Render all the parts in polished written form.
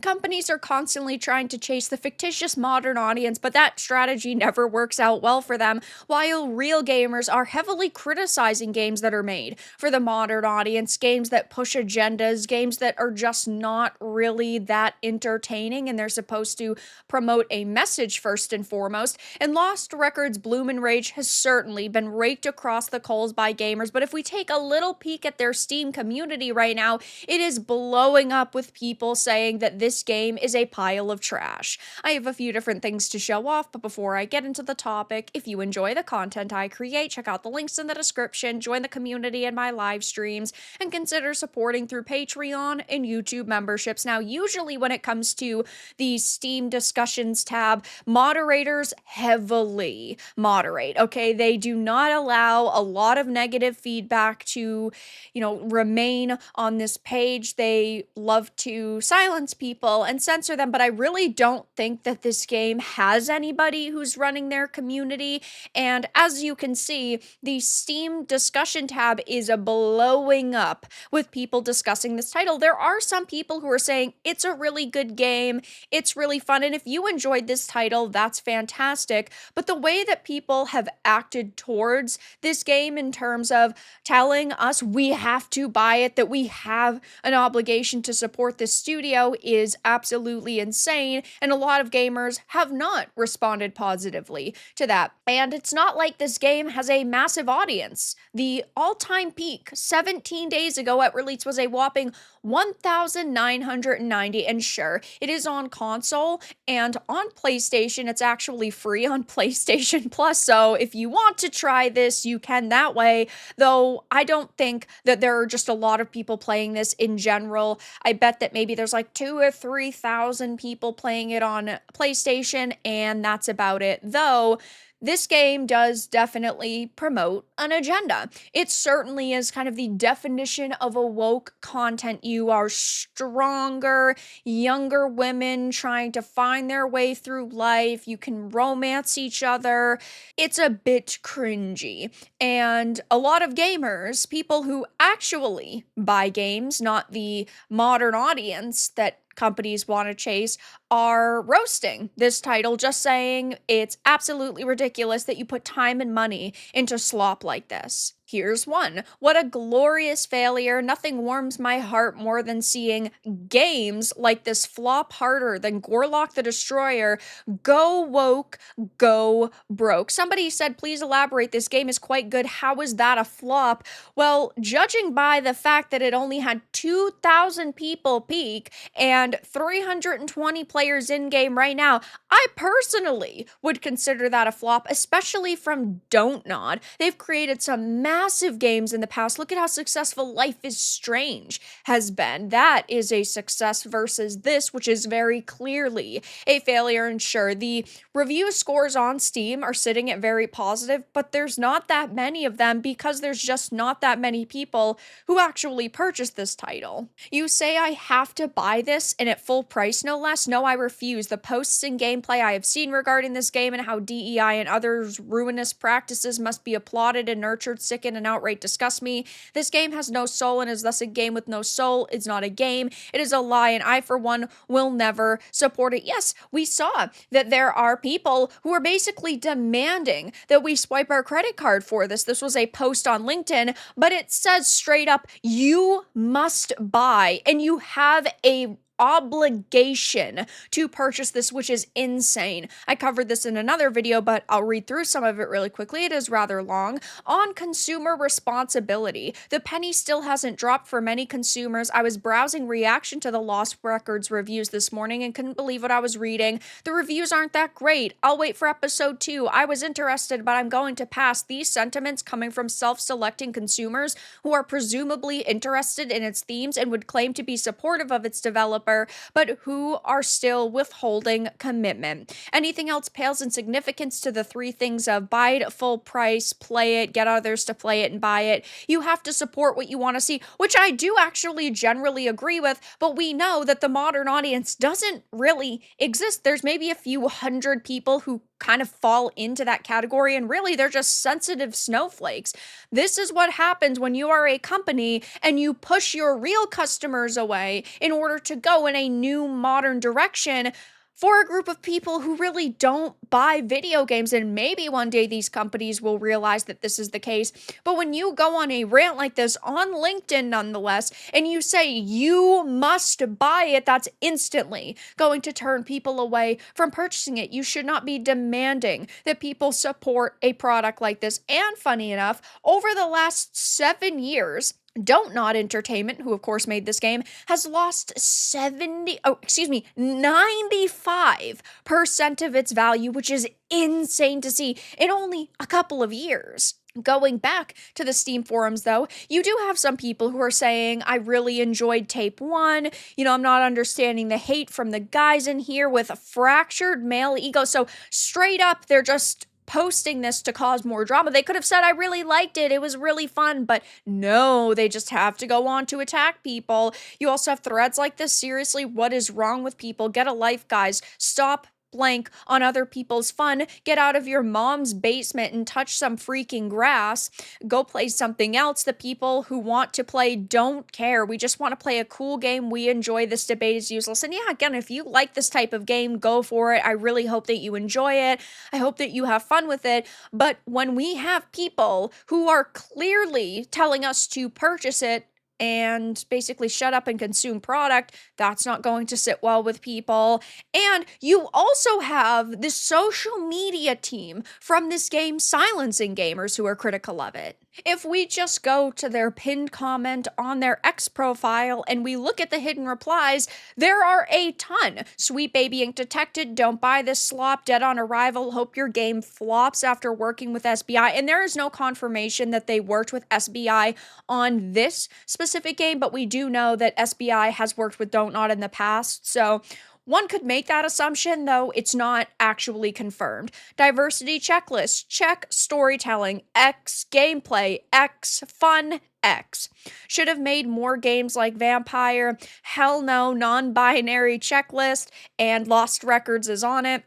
Companies are constantly trying to chase the fictitious modern audience, but that strategy never works out well for them, while real gamers are heavily criticizing games that are made for the modern audience, games that push agendas, games that are just not really that entertaining, and they're supposed to promote a message first and foremost. And Lost Records Bloom and Rage has certainly been raked across the coals by gamers, but if we take a little peek at their Steam community right now, it is blowing up with people saying that this game is a pile of trash. I have a few different things to show off, but before I get into the topic, if you enjoy the content I create, check out the links in the description, join the community in my live streams, and consider supporting through Patreon and YouTube memberships. Now, usually when it comes to the Steam discussions tab, moderators heavily moderate, okay? They do not allow a lot of negative feedback to, remain on this page. They love to silence people and censor them, but I really don't think that this game has anybody who's running their community. And as you can see, the Steam discussion tab is blowing up with people discussing this title. There are some people who are saying it's a really good game, it's really fun, and if you enjoyed this title, that's fantastic. But the way that people have acted towards this game in terms of telling us we have to buy it, that we have an obligation to support this studio, is absolutely insane, and a lot of gamers have not responded positively to that. And it's not like this game has a massive audience. The all-time peak 17 days ago at release was a whopping 1,990, and sure, it is on console, and on PlayStation, it's actually free on PlayStation Plus, so if you want to try this, you can that way, though I don't think that there are just a lot of people playing this in general. I bet that maybe there's like 2,000 or 3,000 people playing it on PlayStation, and that's about it, though this game does definitely promote an agenda. It certainly is kind of the definition of a woke content. You are stronger, younger women trying to find their way through life. You can romance each other. It's a bit cringy. And a lot of gamers, people who actually buy games, not the modern audience that companies want to chase, are roasting this title, just saying it's absolutely ridiculous that you put time and money into Slop like this. Here's one. What a glorious failure. Nothing warms my heart more than seeing games like this flop harder than Gorlock the Destroyer. Go woke, go broke. Somebody said, please elaborate. This game is quite good. How is that a flop? Well, judging by the fact that it only had 2,000 people peak and 320 players in game right now, I personally would consider that a flop, especially from Don't Nod. They've created some massive games in the past. Look at how successful Life is Strange has been. That is a success versus this, which is very clearly a failure. And sure, the review scores on Steam are sitting at very positive, but there's not that many of them because there's just not that many people who actually purchased this title. You say I have to buy this and at full price, no less? No, I refuse. The posts and gameplay I have seen regarding this game and how DEI and others ruinous practices must be applauded and nurtured sicken and outright disgust me. This game has no soul and is thus a game with no soul. It's not a game. It is a lie, and I, for one, will never support it. Yes, we saw that there are people who are basically demanding that we swipe our credit card for this. This was a post on LinkedIn, but it says straight up, you must buy, and you have a obligation to purchase this, which is insane. I covered this in another video, but I'll read through some of it really quickly. It is rather long. On consumer responsibility, the penny still hasn't dropped for many consumers. I was browsing reaction to the Lost Records reviews this morning and couldn't believe what I was reading. The reviews aren't that great. I'll wait for episode 2. I was interested, but I'm going to pass. These sentiments coming from self-selecting consumers who are presumably interested in its themes and would claim to be supportive of its developer, but who are still withholding commitment. Anything else pales in significance to the three things of buy it at full price, play it, get others to play it, and buy it. You have to support what you want to see, which I do actually generally agree with, but we know that the modern audience doesn't really exist. There's maybe a few hundred people who kind of fall into that category, and really they're just sensitive snowflakes. This is what happens when you are a company and you push your real customers away in order to go in a new modern direction for a group of people who really don't buy video games. And maybe one day these companies will realize that this is the case. But when you go on a rant like this on LinkedIn, nonetheless, and you say you must buy it, that's instantly going to turn people away from purchasing it. You should not be demanding that people support a product like this. And funny enough, over the last 7 years, Don't Not Entertainment, who of course made this game, has lost 95% of its value, which is insane to see in only a couple of years. Going back to the Steam forums, though, you do have some people who are saying, I really enjoyed Tape 1. I'm not understanding the hate from the guys in here with a fractured male ego. So straight up, they're just posting this to cause more drama. They could have said, I really liked it. It was really fun. But no, they just have to go on to attack people. You also have threads like this. Seriously, what is wrong with people? Get a life, guys. Stop blank on other people's fun. Get out of your mom's basement and touch some freaking grass. Go play something else. The people who want to play don't care. We just want to play a cool game. We enjoy. This debate is useless. And yeah, again, if you like this type of game, go for it. I really hope that you enjoy it. I hope that you have fun with it. But when we have people who are clearly telling us to purchase it and basically shut up and consume product, that's not going to sit well with people. And you also have the social media team from this game silencing gamers who are critical of it. If we just go to their pinned comment on their X profile and we look at the hidden replies, there are a ton. Sweet Baby Ink Detected, don't buy this slop, dead on arrival, hope your game flops after working with SBI. And there is no confirmation that they worked with SBI on this specific game, but we do know that SBI has worked with Don't Not in the past. So one could make that assumption, though it's not actually confirmed. Diversity checklist, check. Storytelling, X. Gameplay, X. Fun, X. Should have made more games like Vampire, hell no. Non-binary checklist, and Lost Records is on it.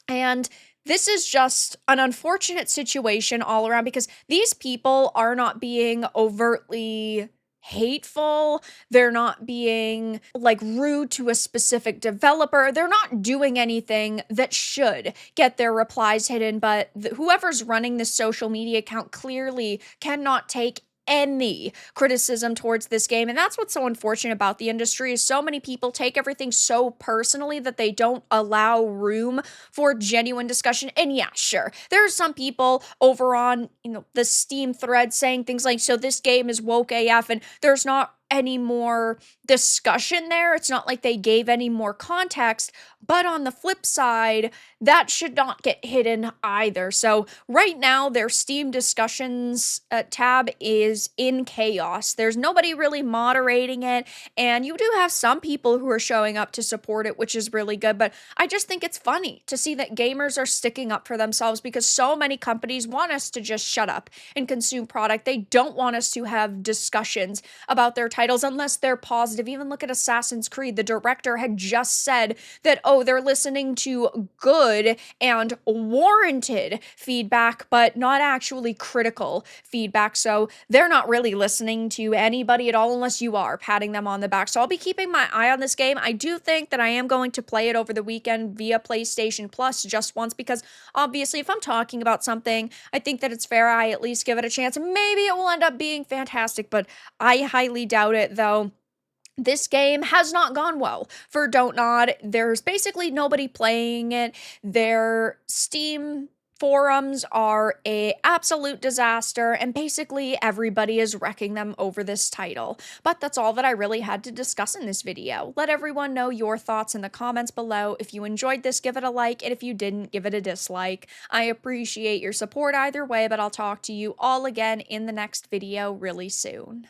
And this is just an unfortunate situation all around because these people are not being overtly hateful. They're not being rude to a specific developer. They're not doing anything that should get their replies hidden, but whoever's running this social media account clearly cannot take any criticism towards this game. And that's what's so unfortunate about the industry is so many people take everything so personally that they don't allow room for genuine discussion. And yeah, sure, there are some people over on the Steam thread saying things like, so this game is woke AF, and there's not any more discussion there. It's not like they gave any more context, but on the flip side, that should not get hidden either. So right now, their Steam discussions tab is in chaos. There's nobody really moderating it, and you do have some people who are showing up to support it, which is really good, but I just think it's funny to see that gamers are sticking up for themselves because so many companies want us to just shut up and consume product. They don't want us to have discussions about their titles unless they're positive. Even look at Assassin's Creed. The director had just said that, they're listening to good and warranted feedback, but not actually critical feedback. So they're not really listening to anybody at all unless you are patting them on the back. So I'll be keeping my eye on this game. I do think that I am going to play it over the weekend via PlayStation Plus just once because obviously if I'm talking about something, I think that it's fair I at least give it a chance. Maybe it will end up being fantastic, but I highly doubt it, though. This game has not gone well for Don't Nod. There's basically nobody playing it. Their Steam forums are a absolute disaster, and basically everybody is wrecking them over this title. But that's all that I really had to discuss in this video. Let everyone know your thoughts in the comments below. If you enjoyed this, give it a like, and if you didn't, give it a dislike. I appreciate your support either way, but I'll talk to you all again in the next video really soon.